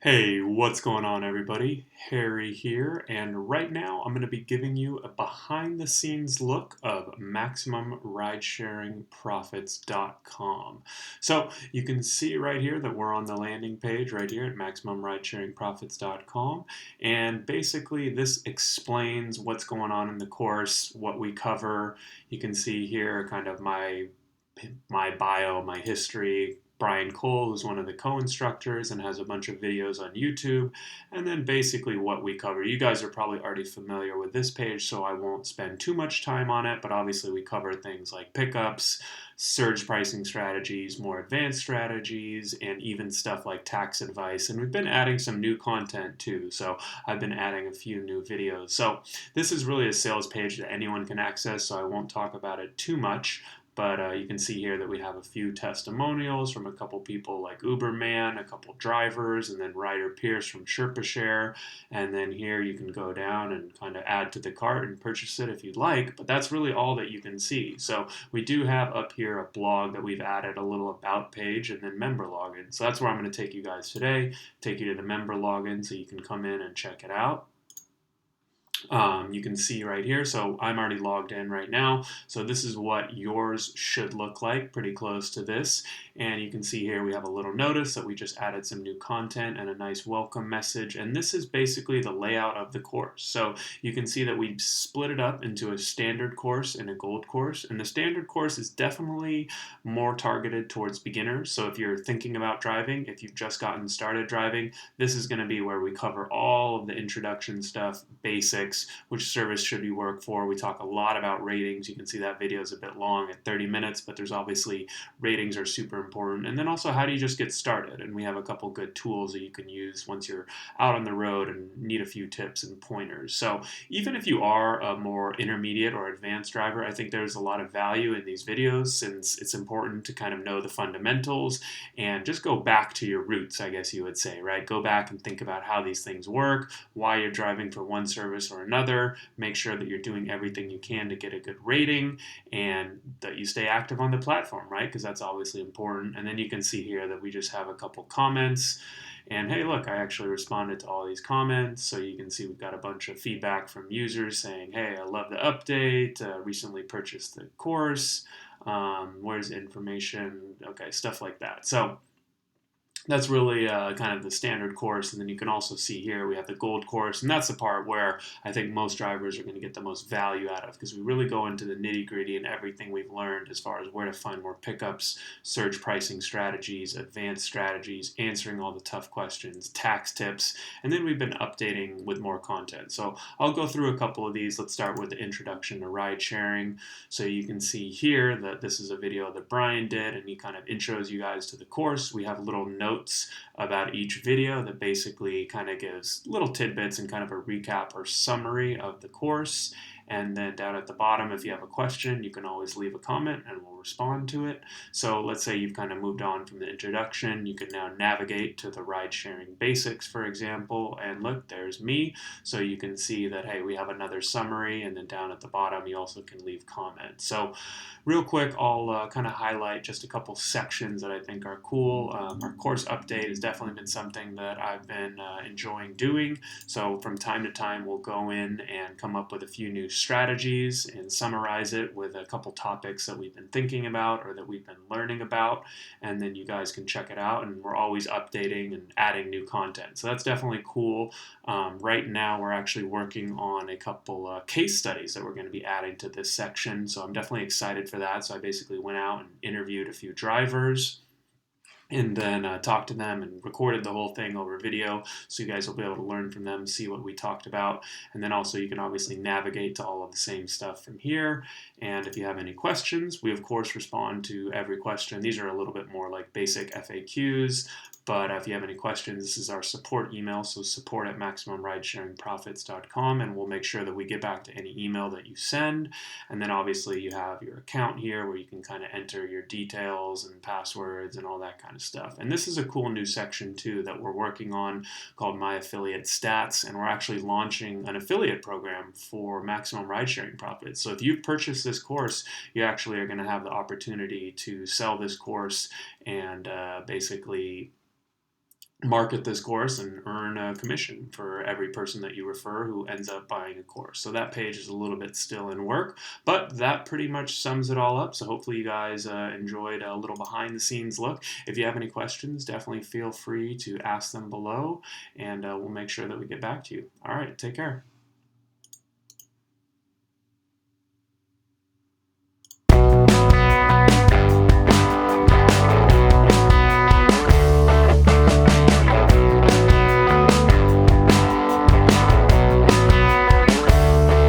Hey, what's going on, everybody? Harry here, and right now I'm going to be giving you a behind the scenes look of MaximumRidesharingProfits.com. So you can see right here that we're on the landing page right here at MaximumRidesharingProfits.com, and basically this explains what's going on in the course, what we cover. You can see here kind of my bio, my history. Brian Cole, who's one of the co-instructors and has a bunch of videos on YouTube, and then basically what we cover. You guys are probably already familiar with this page, so I won't spend too much time on it, but obviously we cover things like pickups, surge pricing strategies, more advanced strategies, and even stuff like tax advice. And we've been adding some new content too, so I've been adding a few new videos. So this is really a sales page that anyone can access, so I won't talk about it too much. But you can see here that we have a few testimonials from a couple people like Uberman, a couple drivers, and then Ryder Pierce from Share. And then here you can go down and kind of add to the cart and purchase it if you'd like. But that's really all that you can see. So we do have up here a blog that we've added a little about page and then member login. So that's where I'm going to take you guys today, take you to the member login so you can come in and check it out. You can see right here, so I'm already logged in right now, so this is what yours should look like, pretty close to this. And you can see here we have a little notice that we just added some new content and a nice welcome message, and this is basically the layout of the course. So you can see that we split it up into a standard course and a gold course, and the standard course is definitely more targeted towards beginners. So if you're thinking about driving, if you've just gotten started driving, this is going to be where we cover all of the introduction stuff, basics, which service should you work for. We talk a lot about ratings. You can see that video is a bit long at 30 minutes, but there's obviously ratings are super important. And then also, how do you just get started? And we have a couple good tools that you can use once you're out on the road and need a few tips and pointers. So even if you are a more intermediate or advanced driver, I think there's a lot of value in these videos, since it's important to kind of know the fundamentals and just go back to your roots, I guess you would say, right? Go back and think about how these things work, why you're driving for one service or another. Make sure that you're doing everything you can to get a good rating and that you stay active on the platform, right? Because that's obviously important. And then you can see here that we just have a couple comments. And hey, look, I actually responded to all these comments. So you can see we've got a bunch of feedback from users saying, hey, I love the update, recently purchased the course, where's the information? Okay, stuff like that. So that's really kind of the standard course. And then you can also see here we have the gold course, and that's the part where I think most drivers are going to get the most value out of, because we really go into the nitty gritty and everything we've learned as far as where to find more pickups, surge pricing strategies, advanced strategies, answering all the tough questions, tax tips, and then we've been updating with more content. So I'll go through a couple of these. Let's start with the introduction to ride sharing. So you can see here that this is a video that Brian did, and he kind of intros you guys to the course. We have little notes about each video that basically kind of gives little tidbits and kind of a recap or summary of the course. And then down at the bottom, if you have a question, you can always leave a comment and we'll respond to it. So let's say you've kind of moved on from the introduction. You can now navigate to the ride sharing basics, for example. And look, there's me. So you can see that, hey, we have another summary. And then down at the bottom, you also can leave comments. So real quick, I'll kind of highlight just a couple sections that I think are cool. Our course update has definitely been something that I've been enjoying doing. So from time to time, we'll go in and come up with a few new strategies and summarize it with a couple topics that we've been thinking about or that we've been learning about. And then you guys can check it out. And we're always updating and adding new content. So that's definitely cool. Right now, we're actually working on a couple case studies that we're going to be adding to this section. So I'm definitely excited for that. So I basically went out and interviewed a few drivers and then talked to them and recorded the whole thing over video, so you guys will be able to learn from them, see what we talked about. And then also you can obviously navigate to all of the same stuff from here. And if you have any questions, we of course respond to every question. These are a little bit more like basic FAQs, but if you have any questions, this is our support email, so support at MaximumRidesharingProfits.com, and we'll make sure that we get back to any email that you send. And then obviously you have your account here where you can kind of enter your details and passwords and all that kind of stuff. And this is a cool new section too that we're working on called My Affiliate Stats, and we're actually launching an affiliate program for Maximum Ridesharing Profits. So if you've purchased this course, you actually are going to have the opportunity to sell this course and basically market this course and earn a commission for every person that you refer who ends up buying a course. So that page is a little bit still in work, but that pretty much sums it all up. So hopefully you guys enjoyed a little behind the scenes look. If you have any questions, definitely feel free to ask them below, and we'll make sure that we get back to you. All right, take care.